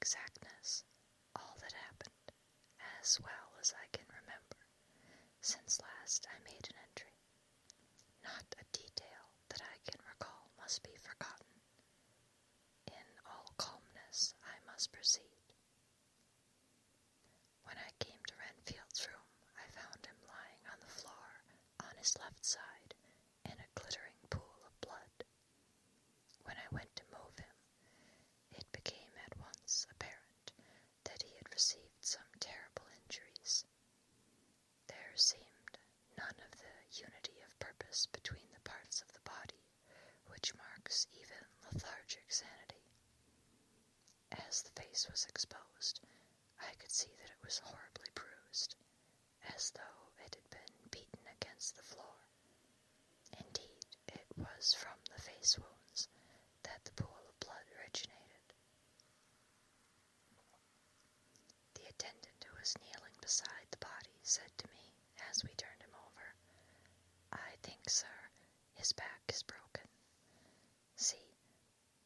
exactness all that happened, as well as I can remember, since last I made an entry. Not a detail that I can recall must be forgotten. In all calmness I must proceed. When I came to Renfield's room, I found him lying on the floor on his left side in a glittering pool of blood. When I went to move him, it became at once apparent that he had received some terrible injuries. There seemed none of the unity of purpose between the parts of the body which marks even lethargic sanity. As the face was exposed, I could see that it was horribly bruised, as though it had been beaten against the floor. Indeed, it was from the face wounds that the pool of blood originated. The attendant who was kneeling beside the body said to me, as we turned him over, "I think, sir, his back is broken. See,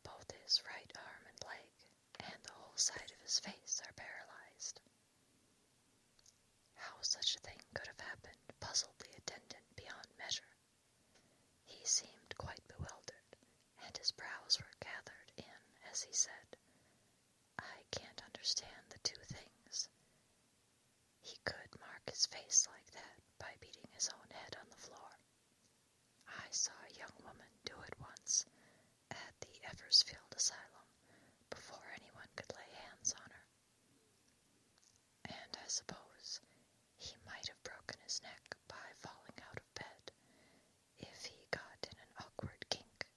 both his right arm and leg, and the whole side of his face are paralyzed." How such a thing could have happened puzzled the attendant beyond measure. He seemed quite bewildered, and his brows were gathered in as he said, "I can't understand the two things. He could mark his face like that by beating his own head on the floor. I saw a young woman do it once at the Eversfield Asylum before anyone could lay hands on her. And I suppose he might have broken his neck by falling out of bed if he got in an awkward kink.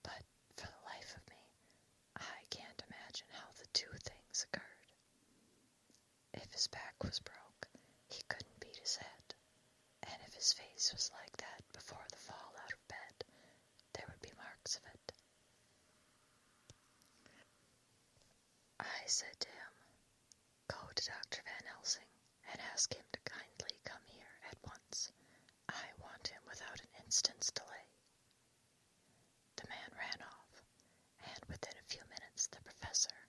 But for the life of me, I can't imagine how the two things occurred. If his back was broke, he couldn't beat his head, and if his face was like that before the fall out of bed, there would be marks of it." I said to him, "Go to Dr. Van Helsing and ask him to kindly come here at once. I want him without an instant's delay." The man ran off, and within a few minutes the professor,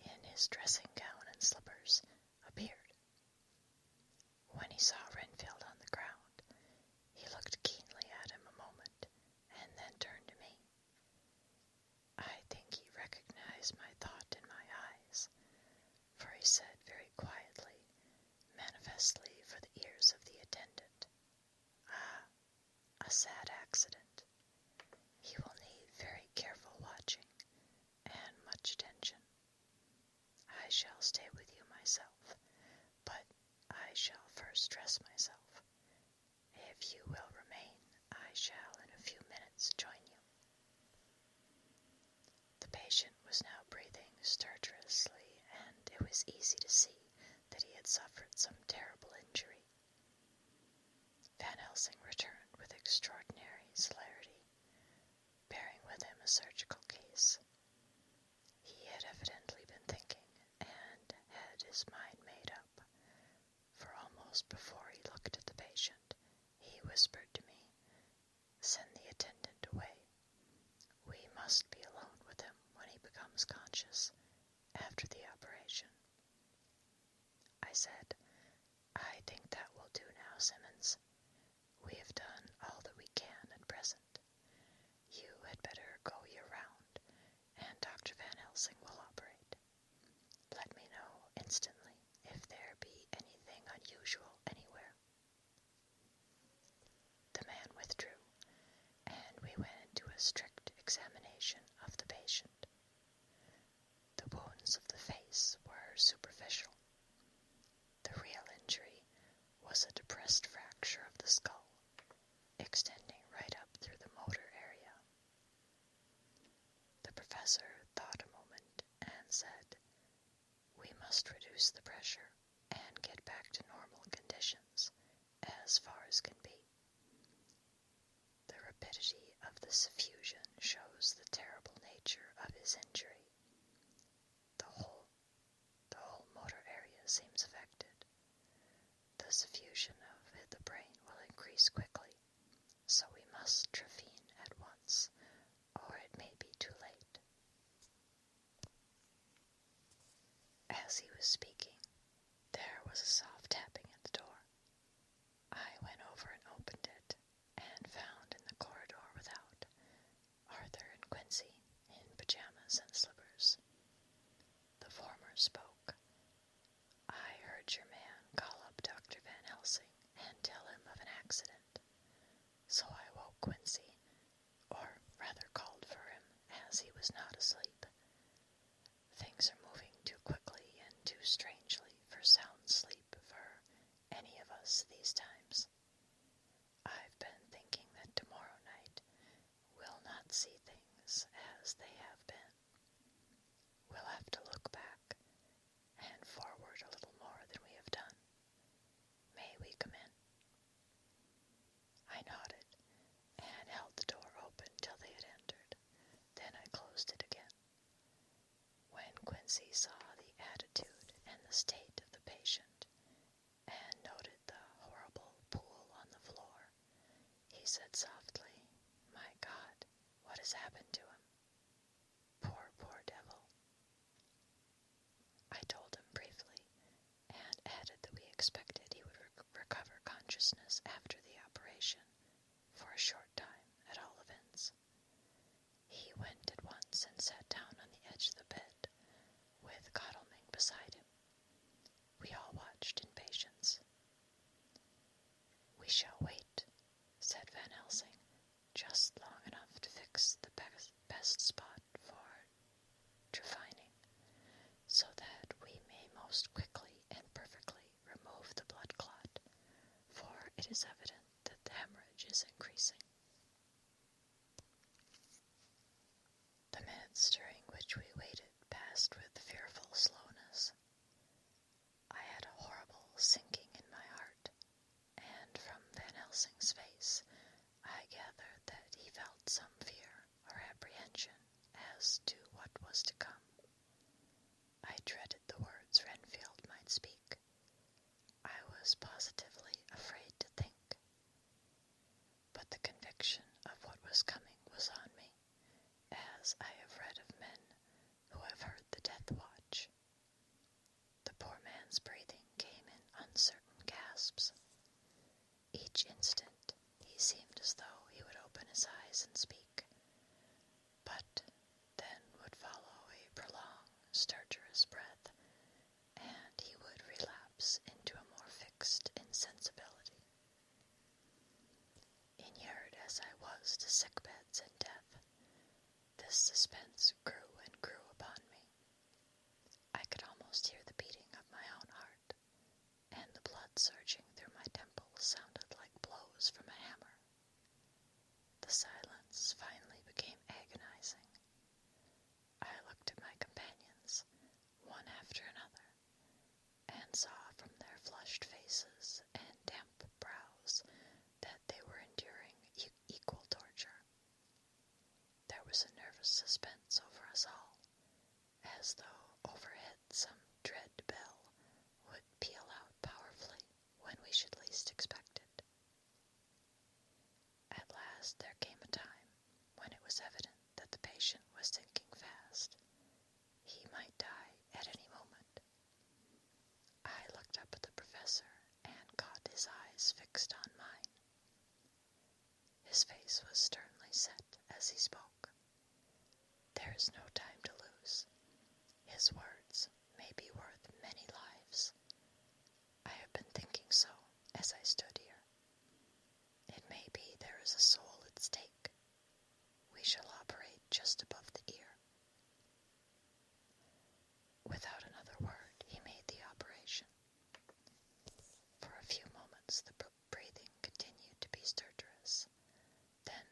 in his dressing gown and slippers, appeared. When he saw Renfield on the ground, he looked keenly at him a moment, and then turned to me. I think he recognized my thought in my eyes, for he said very quietly, manifestly for the ears of the attendant, "Ah, a sad accident. He will need very careful watching, and much attention. I shall stay with you myself, but I shall first dress myself. If you will remain, I shall in a few minutes join you." The patient was now breathing stertorously, and it was easy to see that he had suffered some terrible injury. Van Helsing returned with extraordinary celerity, bearing with him a surgical case. He had evidently been thinking, and had his mind made up, for almost before he looked at the patient, he whispered to me, "Send the attendant away. We must be alone with him when he becomes conscious, after the operation." I said, "I think that will do now, Simmons. We have done all that we can at present. You had better go your round, and Dr. Van Helsing will operate. Let me know instantly if there be anything unusual anywhere." The man withdrew, and we went into a strict examination of the patient. The wounds of the face were superficial. The real injury was a depressed fracture of the skull, extending right up through the motor area. The professor thought a moment and said, "We must reduce the pressure and get back to normal conditions as far as can be. The rapidity of the suffusion shows the terrible nature of his injury. The whole motor area seems affected. The suffusion of the brain will increase quickly, so we must intervene at once, or it may be too late." said softly. My God, what has happened to him? Poor devil. I told him briefly, and added that we expected he would recover consciousness after the operation, for a short time, at all events. He went at once and sat down on the edge of the bed, with Godalming beside him. We all watched in patience. We shall wait, said Van Helsing, just long enough to fix the best spot for trephining, so that we may most quickly and perfectly remove the blood clot, for it is evident that the hemorrhage is increasing. The minutes during which we waited passed with fearful slowness. I had a horrible sinking in my heart, and from Van Helsing's face I gathered that he felt some fear or apprehension as to what was to come. I dreaded the words Renfield might speak. I was positively afraid to think. But the conviction of what was coming was on me, as I have read of men who have heard the death watch. The poor man's breathing came in uncertain gasps. Each instant he seemed as though he would open his eyes and speak, but then would follow a prolonged, stertorous breath, and he would relapse into a more fixed insensibility. Inured as I was to sick beds and death, this suspense grew and grew upon me. I could almost hear the beating of my own heart, and the blood surging through my temples sounded like blows from a hammer. The silence finally became agonizing. I looked at my companions, one after another, and saw from their flushed faces and damp brows that they were enduring equal torture. There was a nervous suspense over us all, as though overhead some dread bell would peal out powerfully when we should least expect it. At last there came a time when it was evident that the patient was sinking fast. He might die at any moment. I looked up at the professor and caught his eyes fixed on mine. His face was sternly set as he spoke. There is no time to lose. His words may be worth many lives. I have been thinking so as I stood here. It may be there is a soul at stake. We shall operate just above the ear. Without another word, he made the operation. For a few moments the breathing continued to be stertorous. Then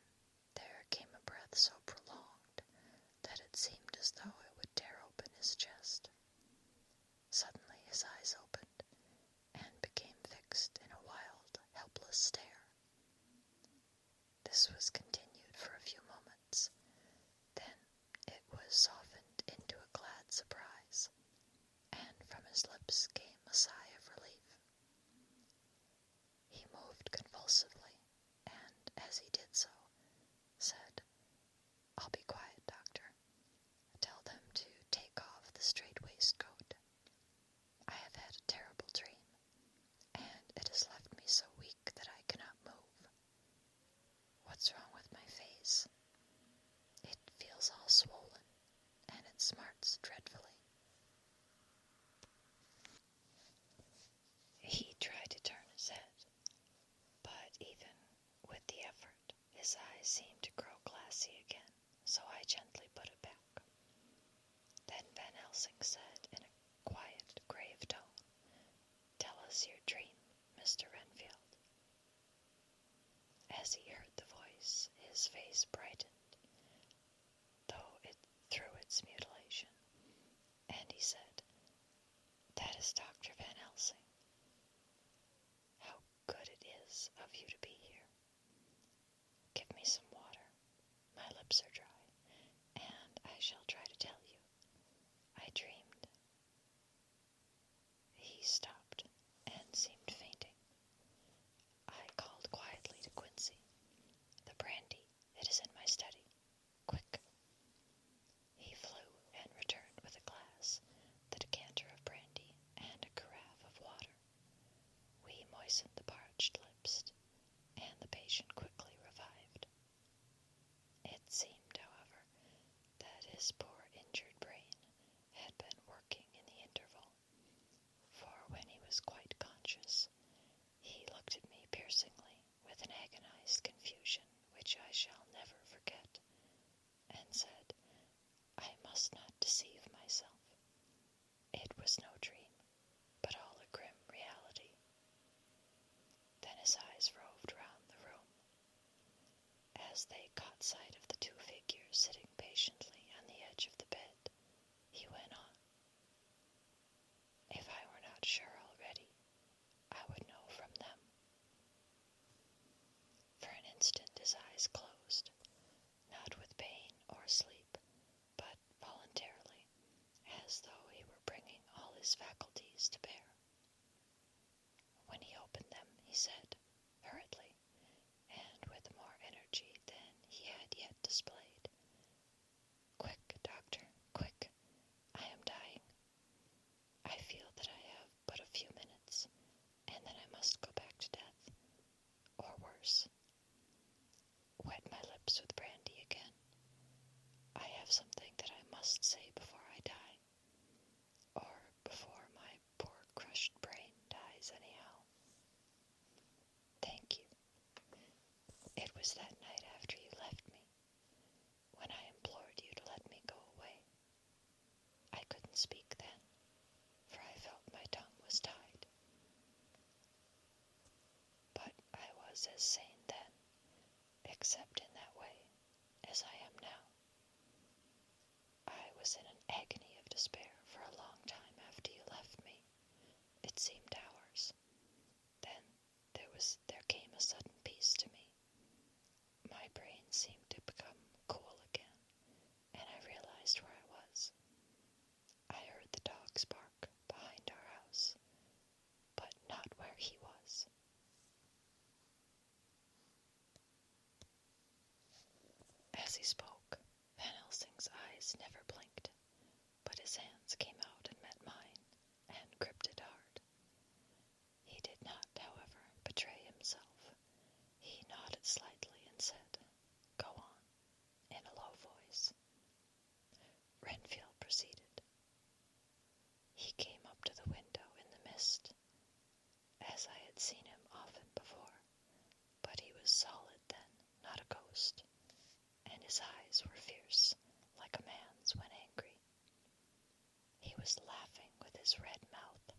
there came a breath so prolonged that it seemed as though it would tear open his chest. Suddenly his eyes opened and became fixed in a wild, helpless stare. This was continued for a few moments. Then it was softened into a glad surprise, and from his lips came a sigh of relief. He moved convulsively, and as he did so, said, "I'll be quiet, doctor. Tell them to take off the strait waistcoat. I have had a terrible dream, and it has left me so weak that I cannot move. What's wrong with my face? It feels all swollen, and it smarts dreadfully." He tried to turn his head, but even with the effort, his eyes seemed to grow glassy again, so I gently put it back. Then Van Helsing said in a quiet, grave tone, "Tell us your dream, Mr. Renfield." As he heard the voice, his face brightened, though it through its mutilation, and he said, "That is Dr. Van Helsing. How good it is of you to be here. Give me some water. My lips are dry, and I shall try to tell you. I dreamed." He stopped and seemed fainting. I called quietly to Quincy, When he opened them, he said, hurriedly, and with more energy than he had yet displayed, "Quick, doctor, quick! I am dying. I feel that I have but a few minutes, and then I must go back to death, or worse. Wet my lips with brandy again. I have something that I must say before I die, or before my poor crushed brain dies anyhow. Thank you. It was that night after you left me, when I implored you to let me go away. I couldn't speak then, for I felt my tongue was tied. But I was as sane then, except in that way, as I am now. I was in an agony of despair for a long time after you left me. It seemed hours. Then there came a sudden peace to me. My brain seemed to become cool again, and I realized where I was. I heard the dogs bark behind our house, but not where he was. As he spoke, Van Helsing's eyes never blinked, but his hands came out and met mine, and gripped it hard. He did not, however, betray himself. He nodded slightly and said, "Go on," in a low voice. Renfield proceeded. He came up to the window in the mist, as I had seen him often before, but he was solid then, not a ghost, and his eyes were fierce, like a man's when angry. He was laughing with his red mouth.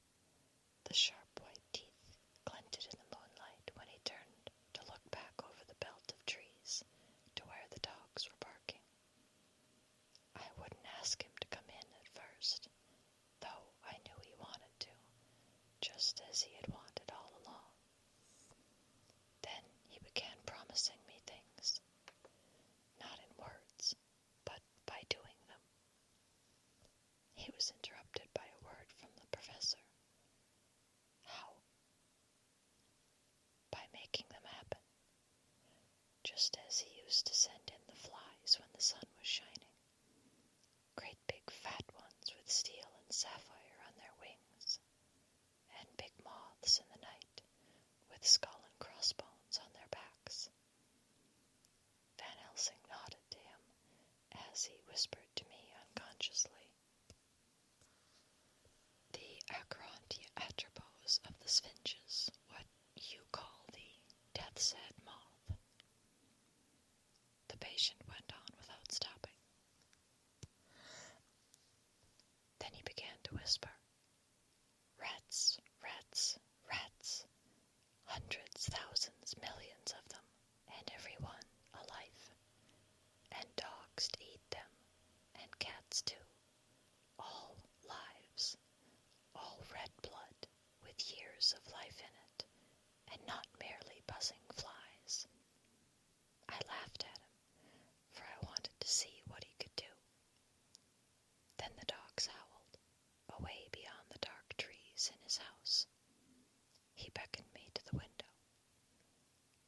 The sharp white teeth glinted in the moonlight when he turned to look back over the belt of trees to where the dogs were barking. I wouldn't ask him to come in at first, though I knew he wanted to, just as he had wanted all along. Then he began promising me things, not in words, but by doing them. He was interrupted by a word from the professor. How? By making them happen, just as he used to send in the flies when the sun was shining. Great big fat ones with steel and sapphire on their wings, and big moths in the night with skull and crossbones on their backs. Van Helsing nodded to him as he whispered to me unconsciously, "The acroantiatropos of the sphinges, what you call the death's head moth." The patient went on without stopping. Then he began to whisper, "Rats, rats, rats, hundreds, thousands, millions of them, and every one a life, and dogs to eat them, and cats too, all lives, all red blood, with years of life in it, and not merely buzzing flies." I laughed at him, for I wanted to see what he could do. Then the dogs howled, away beyond the dark trees in his house. He beckoned me to the window.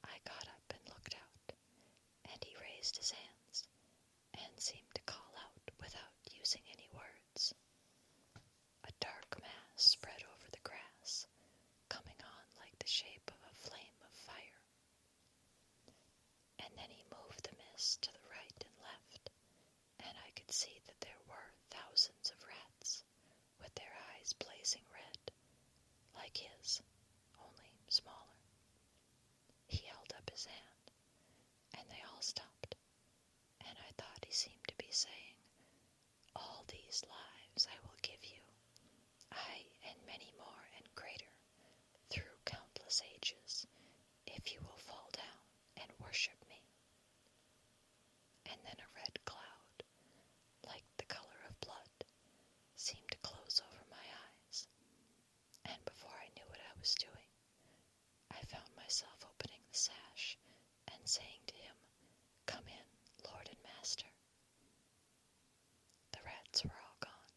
I got up and looked out, and he raised his hands, and seemed to call out without using any words. A dark mass spread over the grass, coming on like the shape of a flame of fire. And then he moved the mist to the right and left, and I could see that there were thousands of rats, with their eyes blazing red, like his, only smaller. He held up his hand, and they all stopped, and I thought he seemed to be saying, "All these lives I will give you, I and many more and greater, through countless ages, if you will fall down and worship me." And then a red cloud, like the color of blood, seemed to close over my eyes, and before I knew what I was doing, I found myself opening the sash and saying to him, "Come in, Lord and Master." The rats were all gone,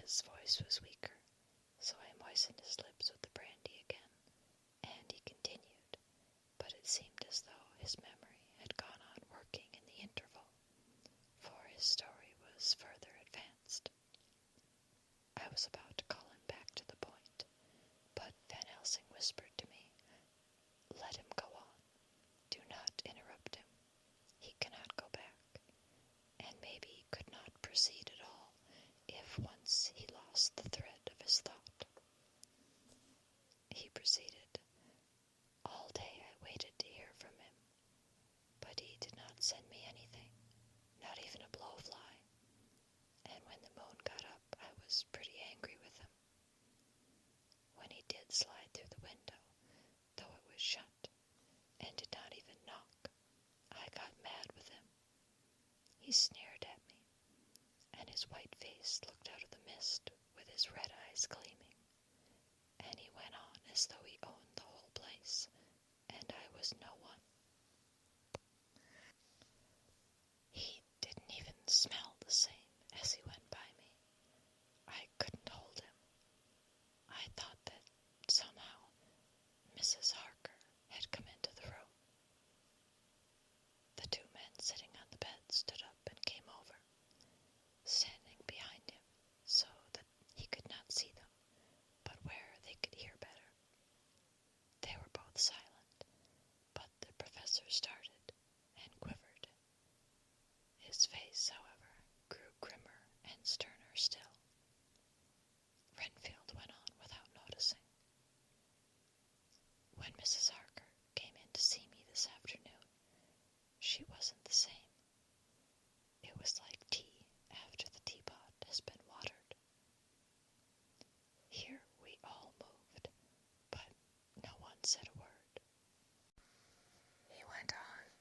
His voice was weaker, so I moistened his lips with the brandy again, and he continued, but it seemed as though his memory had gone on working in the interval, for his story was further advanced. I was about to call him back to the point, but Van Helsing whispered to me, "Let him go on. Do not interrupt him. He cannot go back, and maybe he could not proceed at all if once he lost the thread of his thought." He proceeded. All day I waited to hear from him, but he did not send me anything, not even a blowfly, and when the moon got up I was pretty angry with him. When he did slide through the window, though it was shut, and did not even knock, I got mad with him. He sneered at me, and his white face looked out of the mist with his red eyes gleaming, and he went on as though he owned the whole place, and I was no one. He didn't even smell the same as he went by me. I couldn't hold him. I thought that somehow Mrs. Harker had come into the room. The two men sitting on the bed stood up and came over, standing behind him so that he could not see them, but where they could hear better. They were both silent, but the professor started and quivered. His face, however, grew grimmer and sterner still. Renfield went on without noticing. When Mrs. Harker came in to see me this afternoon, she wasn't the same. It was like tea after the teapot has been watered. Here we all moved, but no one said a word. He went on.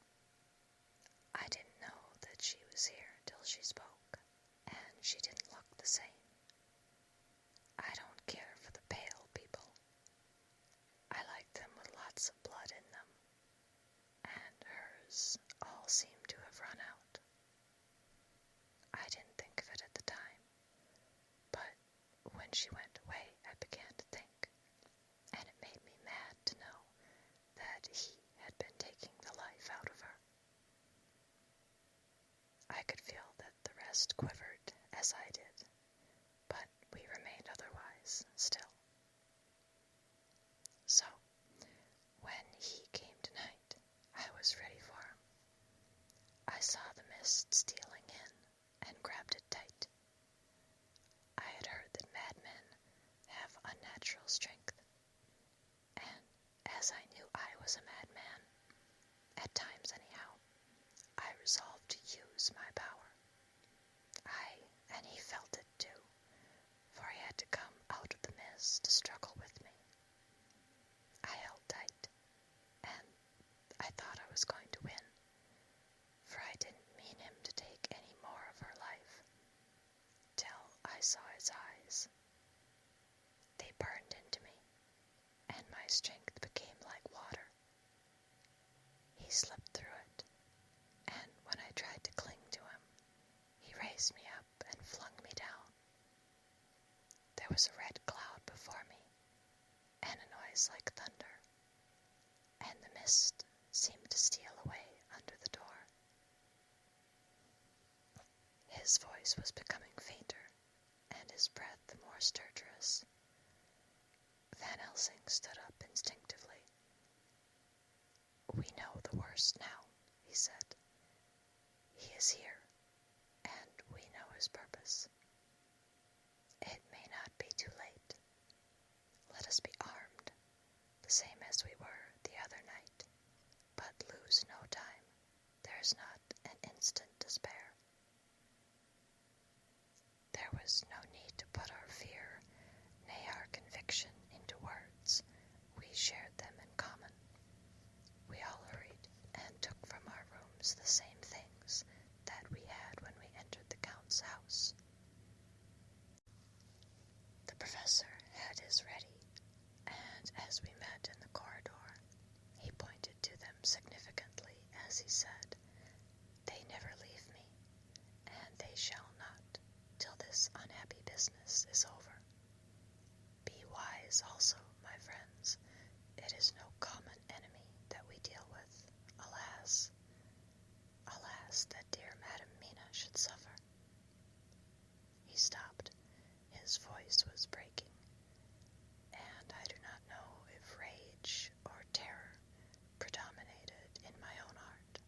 I didn't know that she was here till she spoke, and she didn't look the same. I don't care for the pale people. I like them with lots of blood in them, and hers all seemed to have run out. I didn't think of it at the time, but when she went away I began to think, and it made me mad to know that he had been taking the life out of her. I could feel that the rest quivered as I did, but we remained otherwise still. So, when he came tonight, I was ready for him. I saw the mist stealing in and grabbed it tight. I had heard that madmen have unnatural strength, and as I knew I was a madman, at times anyhow, I resolved to use my power. And he felt it too, for he had to come out of the mist to struggle with me. I held tight, and I thought I was going to win, for I didn't mean him to take any more of her life, till I saw his eyes. They burned into me, and my strength became like water. He slipped through it, and when I tried to cling to him, he raised me up and flung me down. There was a red cloud before me, and a noise like thunder, and the mist seemed to steal away under the door. His voice was becoming fainter, and his breath more stertorous. Van Helsing stood up instinctively. "We know the worst now," he said. "He is here, and we know his purpose. It may not be too late. Let us be armed, the same as we were the other night, but lose no time. There is not an instant to spare." There was no need to put our fear, nay our conviction, into words. We shared them in common. We all hurried and took from our rooms the same things that we had when we entered the Count's house. The professor had his ready, and as we met in the corridor, he pointed to them significantly as he said, "They never leave me, and they shall not, till this unhappy business is over. Be wise also, my friends. It is no common enemy that we deal with. Alas, alas, that dear Madam Mina should suffer. He stopped. His voice was breaking, and I do not know if rage or terror predominated in my own heart.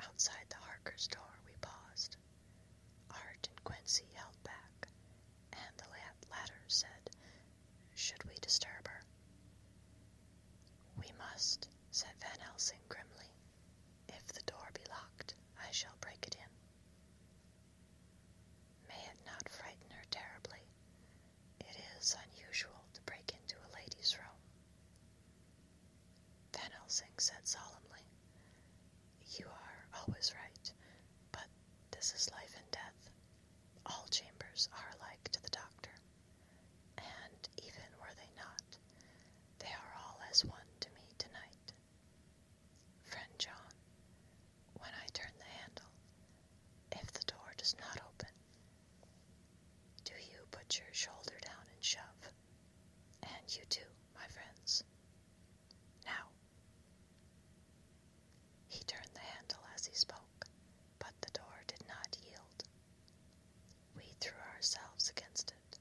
Outside the Harkers' door we paused. Art and Quincy held back, and the latter said, "Should we disturb her?" "We must," said Van Helsing grimly. "If the door be locked, I shall break it in." May it not frighten her terribly. It is unusual to break into a lady's room. Van Helsing said solemnly, "You are always right, but this is life and death. All chambers are alike to the doctor, and even were they not, they are all as one to me tonight. Friend John, when I turn the handle, if the door does not open, do you put your shoulder down and shove, and you too, my friends. Now." He turned the handle as he spoke, but the door did not yield. We threw ourselves against it.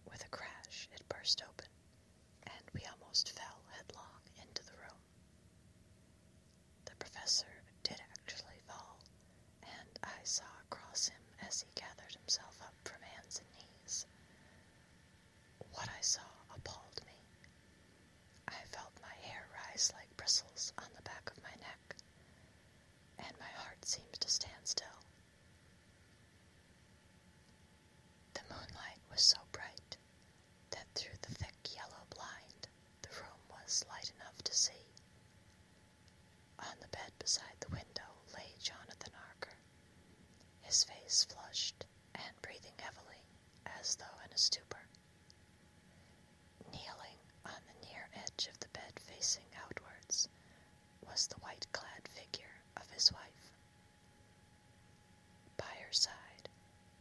With a crash, it burst open, and we almost fell headlong into the room. The professor did actually fall, and I saw across him as he gathered himself up from hands and knees. What I saw appalled me. I felt my hair rise like bristles on the back of my neck, and my heart seemed to stand still. The moonlight was so bright that through the thick yellow blind the room was light enough to see. On the bed beside the window lay Jonathan Harker, his face flushed and breathing heavily as though in a stupor. Kneeling on the near edge of the bed facing outwards was the white-clad figure of his wife. By her side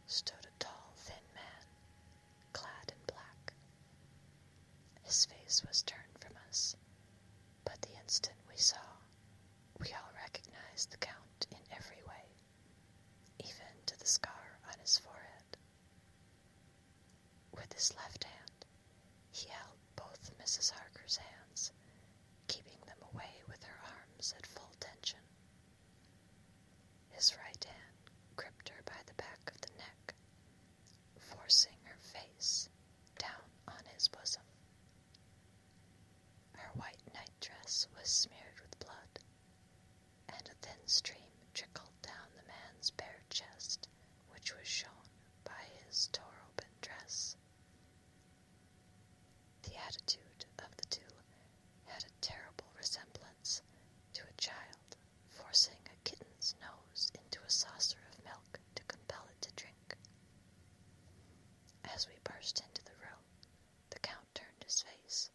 stood a tall, thin man, clad in black. His face was turned from us, but the instant we saw, we all recognized the Count in every way, even to the scar on his forehead. With his left hand, he held both Mrs. Harker's hands, keeping them away with her arms at full tension. His right hand gripped her by the back of the neck, forcing her face down on his bosom. Her white nightdress was smeared with blood, and a thin stream trickled down the man's bare chest, which was shown by his tore-open dress. The attitude of the two had a terrible resemblance to a child forcing a kitten's nose into a saucer of milk to compel it to drink. As we burst into the room, the Count turned his face,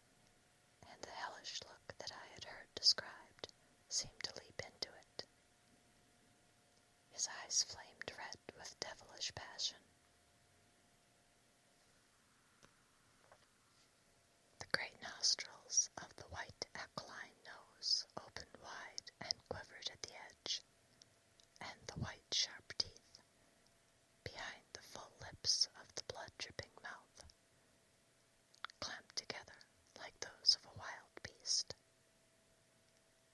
and the hellish look that I had heard described seemed to leap into it. His eyes flamed red with devilish passion. The great nostrils of the white aquiline nose opened wide and quivered at the edge, and the white sharp teeth, behind the full lips of the blood-dripping mouth, clamped together like those of a wild beast.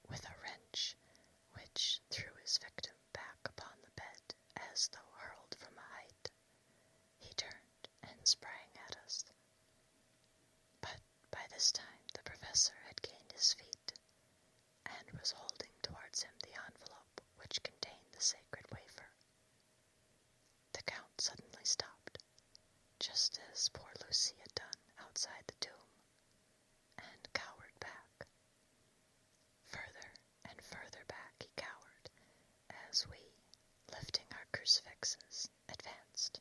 With a wrench which threw his victim back upon the bed as though hurled from a height, he turned and sprang at us. But by this time the professor had gained his feet, and was holding towards him the envelope which contained the sacred wafer. The Count suddenly stopped, just as poor Lucy had done outside the tomb, and cowered back. Further and further back he cowered, as we, lifting our crucifixes, advanced.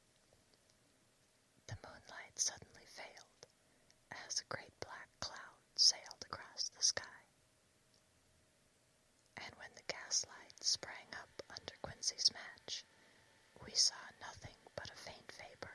The moonlight suddenly failed, as a great black cloud sailed across the sky. And when the gaslight sprang up under Quincy's match, we saw nothing but a faint vapor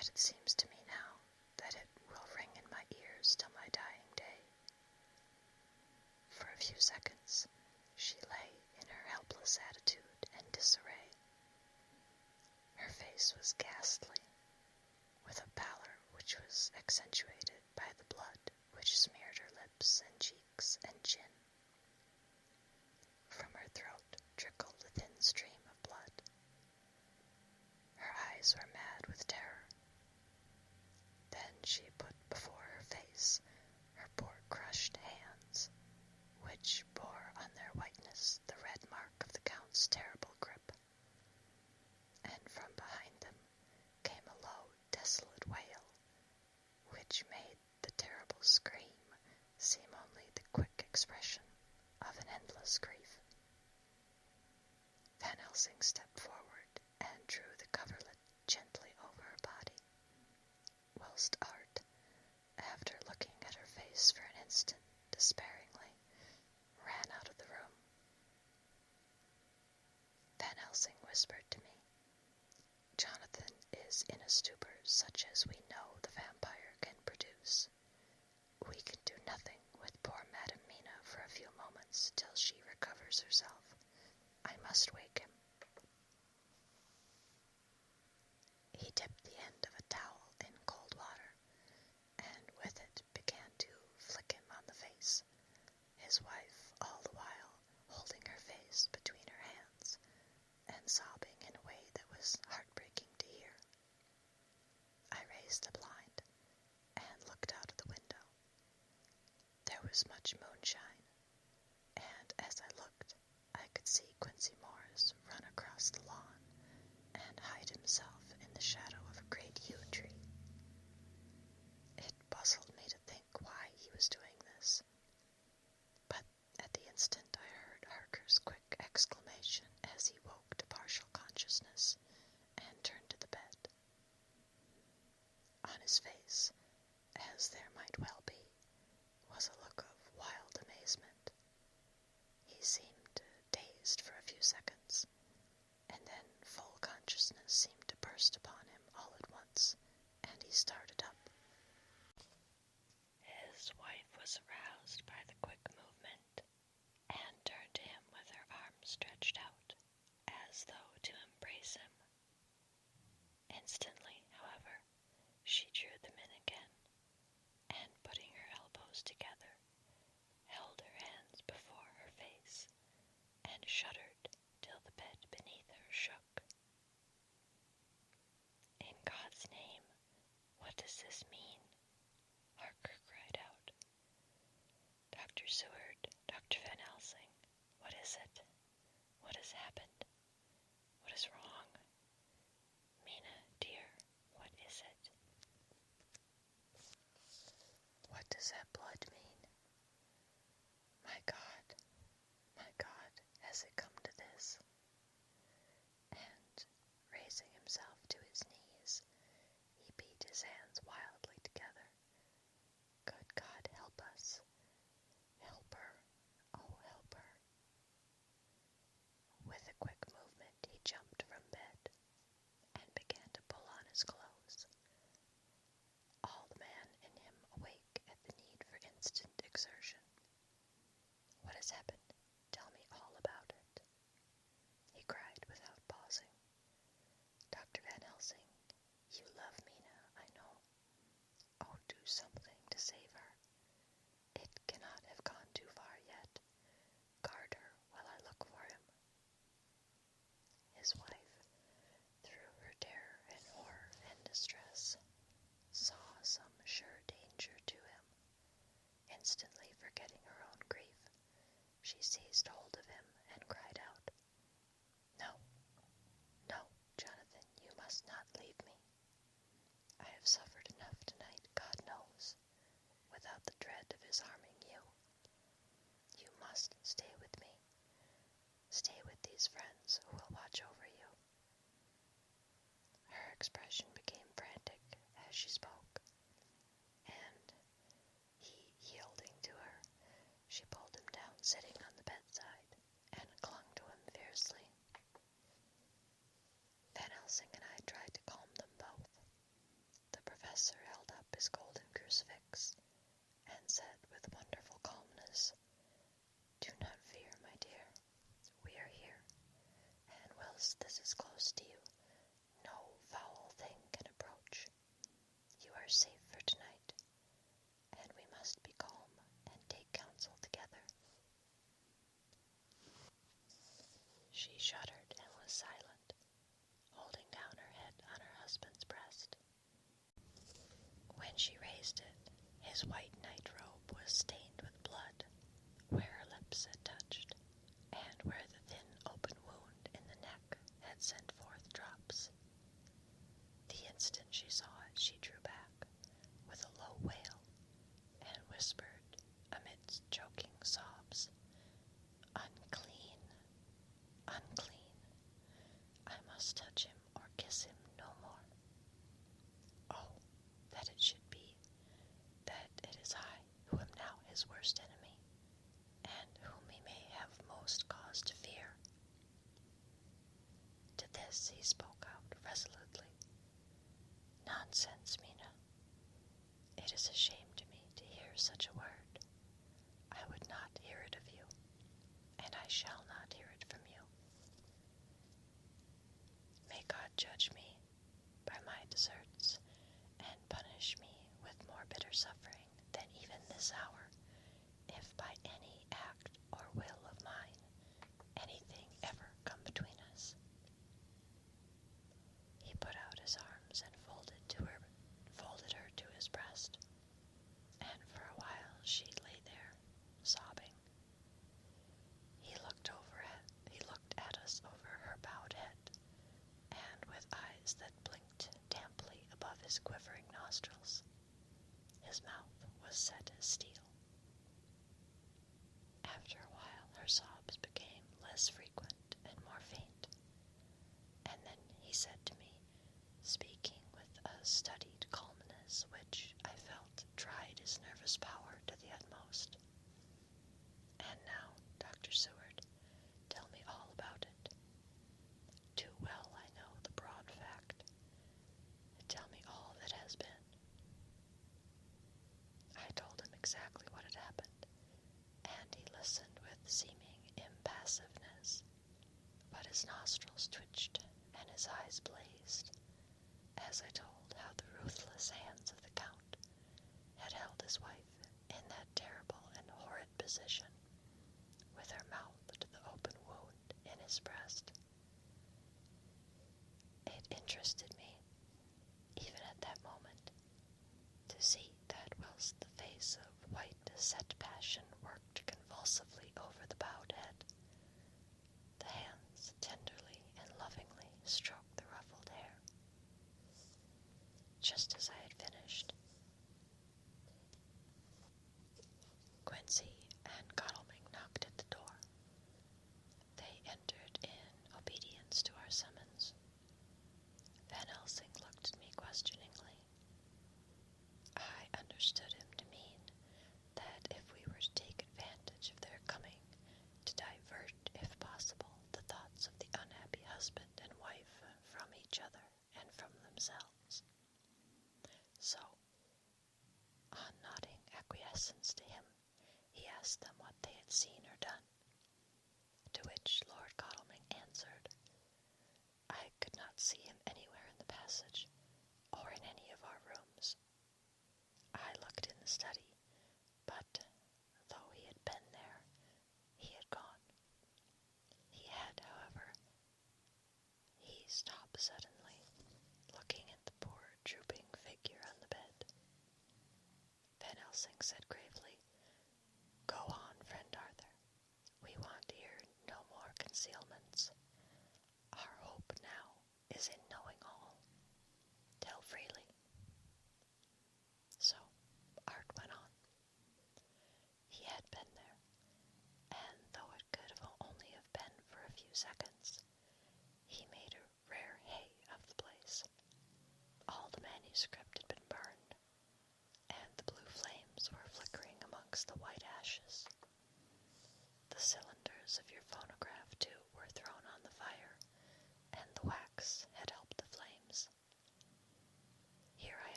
that it seems to me now that it will ring in my ears till my dying day. For a few seconds she lay in her helpless attitude and disarray. Her face was ghastly, with a pallor which was accentuated by the blood which smeared her lips and cheeks and chin. From her throat trickled a thin stream of blood. Her eyes were mad with terror. Then she put before her face her poor crushed hands, which bore on their whiteness the red mark of the Count's terrible grip. And from behind them came a low, desolate wail, which made the terrible scream seem only the quick expression of an endless grief. Van Helsing stepped forward and drew the coverlet gently over her body, whilst Art, after looking at her face for an instant despairingly, ran out of the room. Van Helsing whispered to me, "Jonathan is in a stupor such as we know the vampire can produce. We can do nothing with poor Madam Mina for a few moments till she recovers herself. I must wake him." He dipped the end of a towel in cold water, and with it began to flick him on the face, his wife all the while holding her face between her hands and sobbing in a way that was heartbreaking to hear. I raised the blind and looked out of the window. There was much moonshine, and as I looked, I could see Quincy Morris run across the lawn and hide himself in the shadow of a great yew tree. It puzzled me to think why he was doing this, but at the instant I heard Harker's quick exclamation as he woke to partial consciousness and turned to the bed. On his face, as there might well be, was a look of wild amazement. He seemed dazed for a few seconds, and then full consciousness seemed to burst upon him all at once, and he started up. His wife was aroused by the quick movement, and turned to him with her arms stretched out, as though to embrace him. Instantly, however, she drew them in again, and putting her elbows together, held her hands before her face, and shuddered till the bed beneath her shook. "In God's name, what does this mean?" Harker cried out. "Dr. Seward, Dr. Van Helsing, what is it? What has happened? What is wrong? Mina, dear, what is it?" "What does that blood mean? My God, has it come to this?" And, raising himself to his knees, he beat his hands wildly together. "Good God, help us! Help her! Oh, help her!" With a quick movement he jumped from bed and began to pull on his clothes, all the man in him awake at the need for instant exertion. "What has happened? Tell me all about it," he cried without pausing. "Dr. Van Helsing, you love Mina, I know. Oh, do something to save her. It cannot have gone too far yet. Guard her while I look for him." His wife, through her terror and horror and distress, saw some sure danger to him. Instantly forgetting her own grief, she seized hold of him and cried out, "No, no, Jonathan, you must not leave me. I have suffered enough tonight, God knows, without the dread of his harming you. You must stay with me. Stay with these friends who will watch over you." Her expression became frantic as she spoke, and, he yielding to her, she pulled him down sitting on the bedside, and clung to him fiercely. Van Helsing and I tried to calm them both, crucifix, and said with wonderful calmness, "Do not fear, my dear. We are here, and whilst this is close to you, no foul thing can approach. You are safe for tonight, and we must be calm and take counsel together." She shuddered and was silent, holding down her head on her husband's breast. When she raised it, his white night robe was stained with blood, where her lips had touched, and where the thin open wound in the neck had sent forth drops. The instant she saw it, she drew back, with a low wail, and whispered, amidst choking sobs, "Unclean, unclean. I must touch him or kiss him no more. Oh, that it should be, that it is I who am now his worst enemy, and whom he may have most cause to fear." To this he spoke out resolutely, "Nonsense, Mina. It is a shame to me to hear such a word. I would not hear it of you, and I shall not hear it from you. May God judge me by my deserts, and punish me with more bitter suffering than even this hour, if by any act or will of mine anything ever come between us." He put out his arms and folded her to his breast, and for a while she lay there, sobbing. He looked at us over her bowed head, and with eyes that blinked damply above his quivering nostrils. His mouth was set as steel. After a while her sobs became less frequent and more faint, and then he said to me, speaking with a studied calmness which, I felt, tried his nervous power to the utmost, "And now, Dr. Seward, tell me all about it. Too well I know the broad fact. Tell me all that has been." I told him exactly what had happened, and he listened with seeming impassiveness, but his nostrils twitched and his eyes blazed, as I told how the ruthless hands of the Count had held his wife in that terrible and horrid position, with her mouth to the open wound in his breast. It interested me, even at that moment, to see that whilst the face of white set passion worked convulsively over the bowed head, the hands tenderly and lovingly stroked the ruffled hair. Just as I had finished, Quincy and Godalming knocked at the door. They entered in obedience to our summons. Van Helsing looked at me questioningly. I understood him to mean that if we were to take advantage of their coming to divert, if possible, the thoughts of the unhappy husband and wife from each other and from themselves. So, on nodding acquiescence to him, he asked them what they had seen or done, to which Lord Godalming answered, "I could not see him anywhere in the passage, or in any of our rooms. I looked in the study, but though he had been there, he had gone. He had, however—" He stopped suddenly, looking at the poor drooping figure on the bed. Van Helsing said gravely, "Go on, friend Arthur. We want here no more concealments. Our hope now is in knowing all."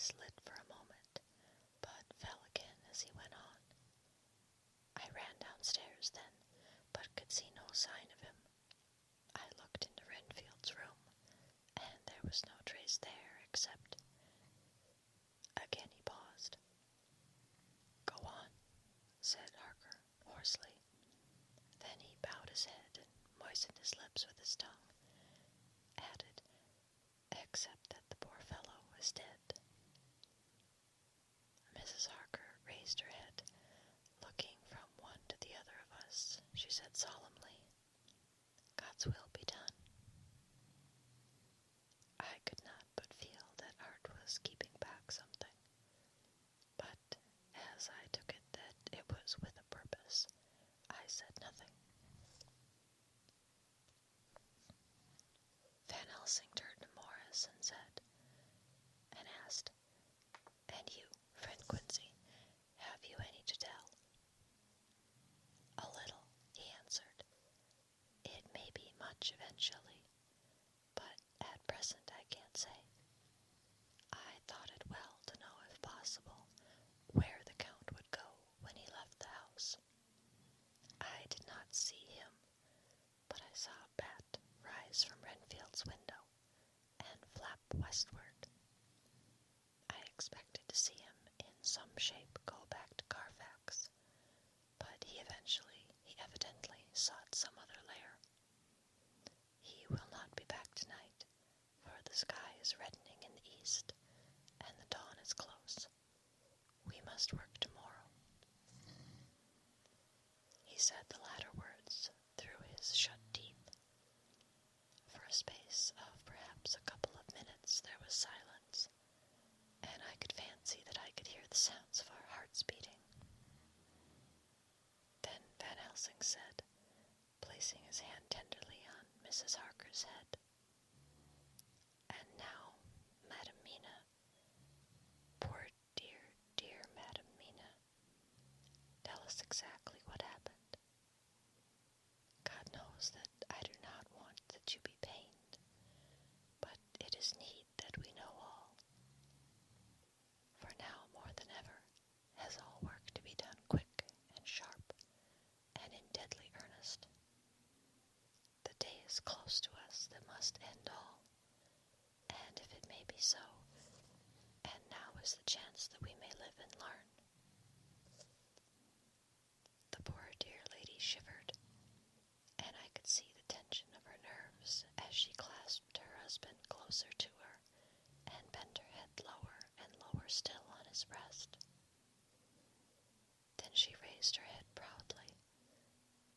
eyes lit for a moment, but fell again as he went on. I ran downstairs then, but could see no sign of him. I looked into Renfield's room, and there was no trace there except... Again he paused. "Go on," said Harker hoarsely. Then he bowed his head and moistened his lips with his tongue. Added, "Except that the poor fellow is dead." Mrs. Harker raised her head. Looking from one to the other of us, she said solemnly, "God's will be done." I could not but feel that Art was keeping back something, but as I took it that it was with a purpose, I said nothing. Van Helsing turned to Morris and asked, "And you, friend Quincy, have you any to tell?" "A little," he answered. "It may be much eventually, but at present I can't say. I thought it well to know, if possible, where the Count would go when he left the house. I did not see him, but I saw a bat rise from Renfield's window and flap westward. I expected to see him in some shape go back to Carfax, but he evidently sought some other lair. He will not be back tonight, for the sky is reddening in the east, and the dawn is close. We must work tomorrow." He said the latter words through his shut teeth. For a space of perhaps a couple of minutes there was silence, and I could fancy that I could hear the sounds of our hearts beating. Then Van Helsing said, placing his hand tenderly on Mrs. Harker's head, "And now, Madam Mina, poor dear, dear Madam Mina, tell us exactly what happened. God knows that I do not want that you be pained, but it is need that we know all. For now, more than ever, has all work to be done quick and sharp, and in deadly earnest. The day is close to us that must end all, and if it may be so, and now is the chance that we may live and learn." The poor dear lady shivered, and I could see the tension of her nerves as she clasped her husband closer to her and bent her head lower and lower still on his breast. Then she raised her head proudly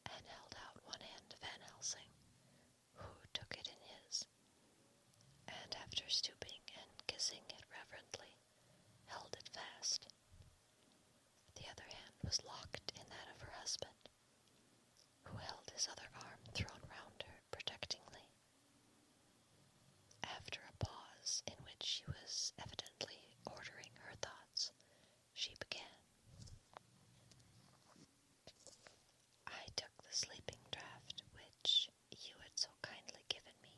and held out one hand to Van Helsing, who took it in his, and after stooping and kissing it reverently, held it fast. The other hand was locked in that of her husband, who held his other arm thrown round her protectingly. After a pause in which she was evidently ordering her thoughts, she began. "I took the sleeping draught which you had so kindly given me,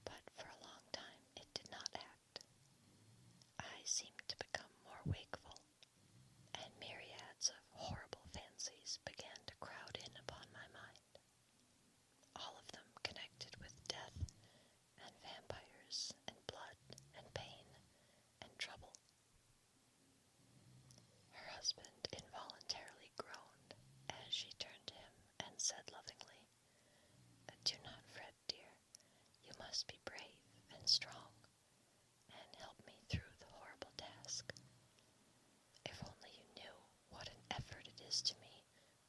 but for a long time it did not act. I seemed to become more wakeful, and myriads of horrible fancies began to crowd in upon my mind, all of them connected with death and vampires and blood and pain and trouble." Her husband involuntarily groaned as she turned to him and said lovingly, "Do not fret, dear. You must be brave and strong, and help me through the horrible task. If only you knew what an effort it is to me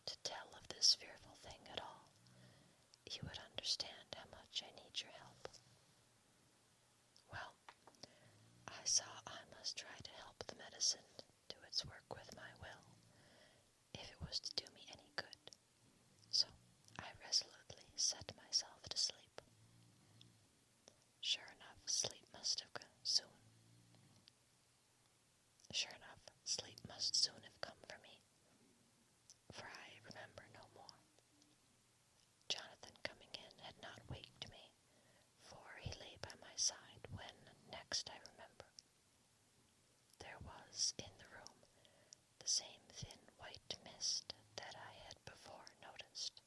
to tell of this fearful thing at all, you would understand how much I need your help." Well, I saw I must try to help the medicine do its work with my will, if it was to do me any good, so I resolutely set myself to sleep. Sure enough, sleep must soon have come for me, for I remember no more. Jonathan coming in had not waked me, for he lay by my side when next I remember. was in the room the same thin white mist that I had before noticed.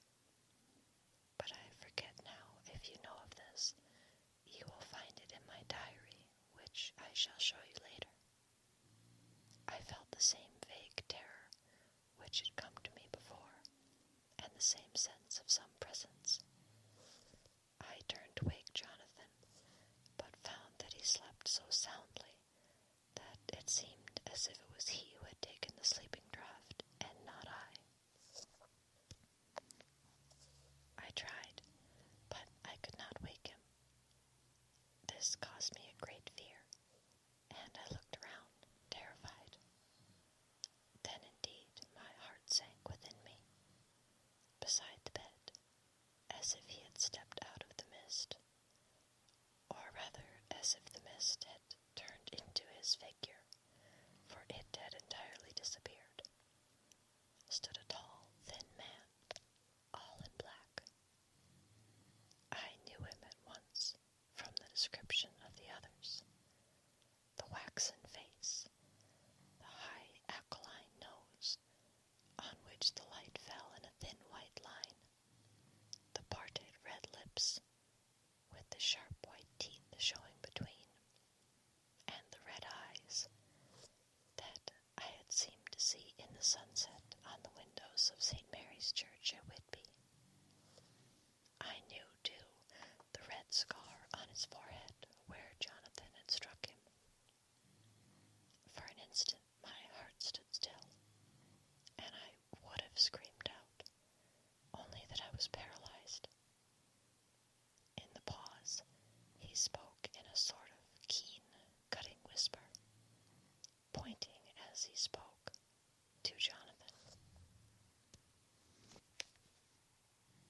But I forget now if you know of this. You will find it in my diary, which I shall show you later. I felt the same vague terror which had come to me before, and the same sense of some presence. I turned to wake Jonathan, but found that he slept so soundly that it seemed as if it was he who had taken the sleeping draught, and not I. I tried, but I could not wake him. This caused me a great fear, and I looked around, terrified. Then indeed my heart sank within me, beside the bed, as if he had stepped out of the mist, or rather as if the mist had turned into his figure, for it had entirely disappeared. Stood a tall, thin man, all in black. I knew him at once from the description of the others. The waxen face, the high aquiline nose, on which the light fell in a thin white line, the parted red lips, with the sharp white teeth showing between, and the red eyes that I had seemed to see in the sunset on the windows of St. Mary's Church at Whitby. I knew, too, the red scar on his forehead where Jonathan had struck him. For an instant my heart stood still, and I would have screamed out, only that I was paralyzed. In the pause, he spoke in a sort of keen, cutting whisper, pointing as he spoke to Jonathan.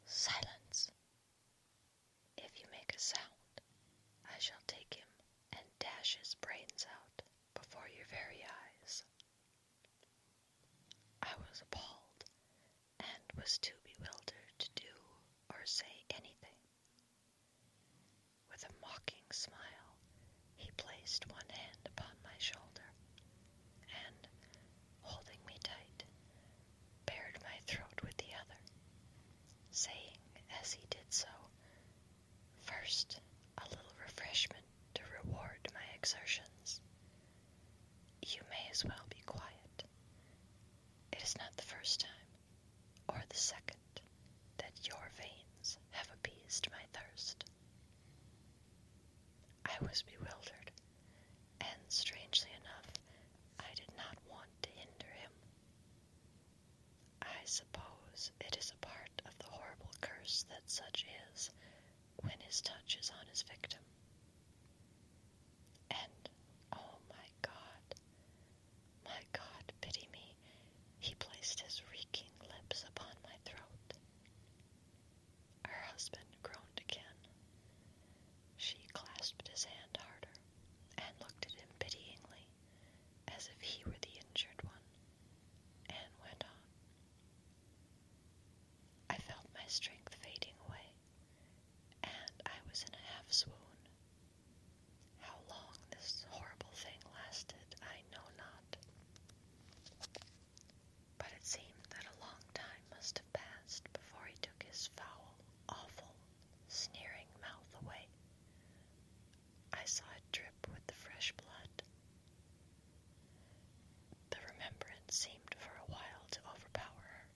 Silence! If you make a sound, I shall take him and dash his brains out before your very eyes. I was appalled, and was too bewildered to do or say anything. With a mocking smile, he placed one hand upon my shoulder, and, holding me tight, bared my throat with the other, saying as he did so, "First, a little refreshment to reward my exertions. You may as well be quiet. It is not the first time, or the second, that your veins have appeased my thirst." I was bewildered, and strangely enough, I did not want to hinder him. I suppose it is a part of the horrible curse that such is when his touch is on his victim. And, oh my God, pity me, he placed his reeking lips upon my throat. Her husband groaned again. She clasped his hand harder, and looked at him pityingly, as if he were the injured one, and went on. I felt my strength fading away, and I was in a half swoon. How long this horrible thing lasted, I know not. But it seemed that a long time must have passed before he took his foul, awful, sneering mouth away. I saw it drip with the fresh blood. The remembrance seemed for a while to overpower her,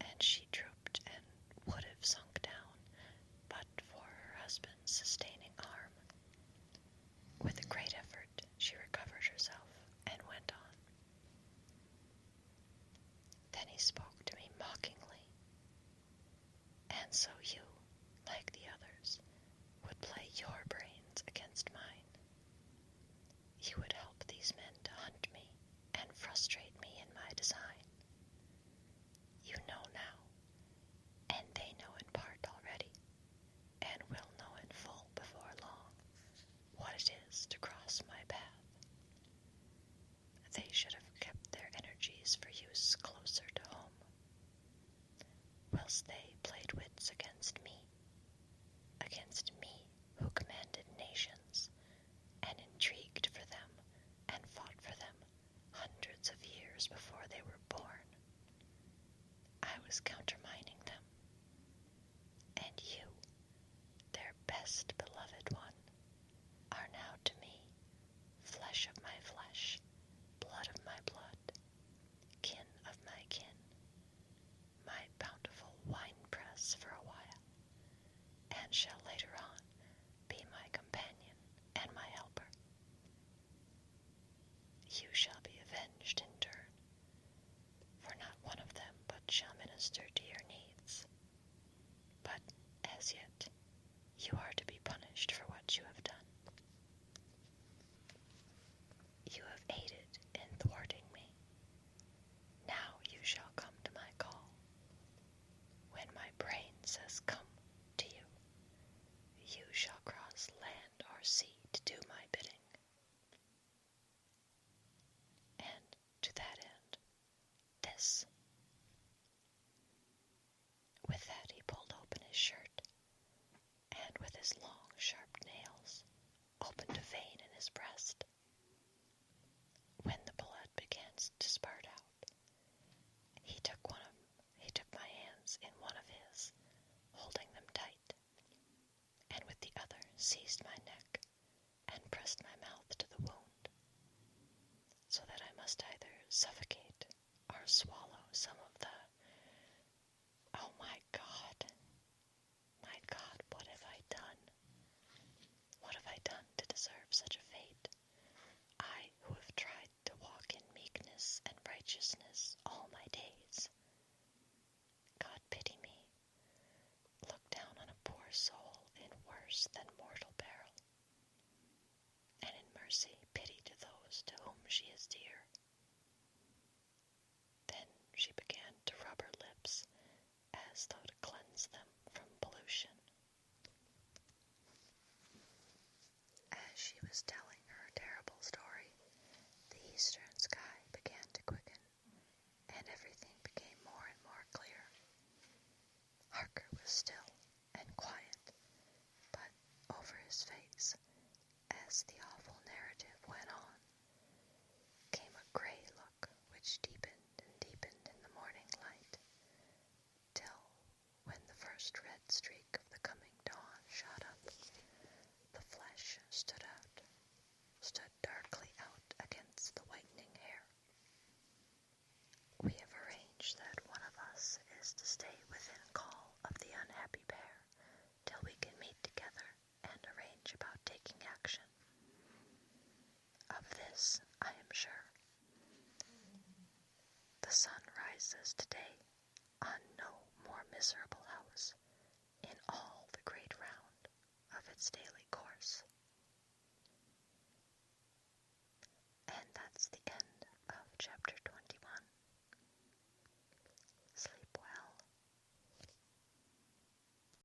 and she drooped and would have sunk down, but for her husband's sustaining arm. With a great effort, she recovered herself and went on. Then he spoke to me mockingly. "And so you, like the others, would play your brains against mine. You would help these men to hunt me and frustrate me in my design. You know now, and they know in part already, and will know in full before long, what it is to cross my path. They should have kept their energies for use closer to home, whilst they played wits against me who commanded nations, and intrigued for them, and fought for them, suffocate or swallow some of the... Oh my God, what have I done? What have I done to deserve such a fate? I who have tried to walk in meekness and righteousness all my days. God pity me. Look down on a poor soul in worse than mortal peril, and in mercy pity to those to whom she is dear. Then she began to rub her lips as though to cleanse them from pollution. As she was telling her terrible story, the eastern sky began to quicken, and everything became more and more clear. Harker was still and quiet, but over his face, as the awful narrative went on, came a gray look which deepened and deepened in the morning light, till, when the first red streak of the coming dawn shot up, the flesh stood darkly out against the whitening hair. We have arranged that one of us is to stay within call of the unhappy pair till we can meet together and arrange about taking action. Of this I am sure. The sun rises today on no more miserable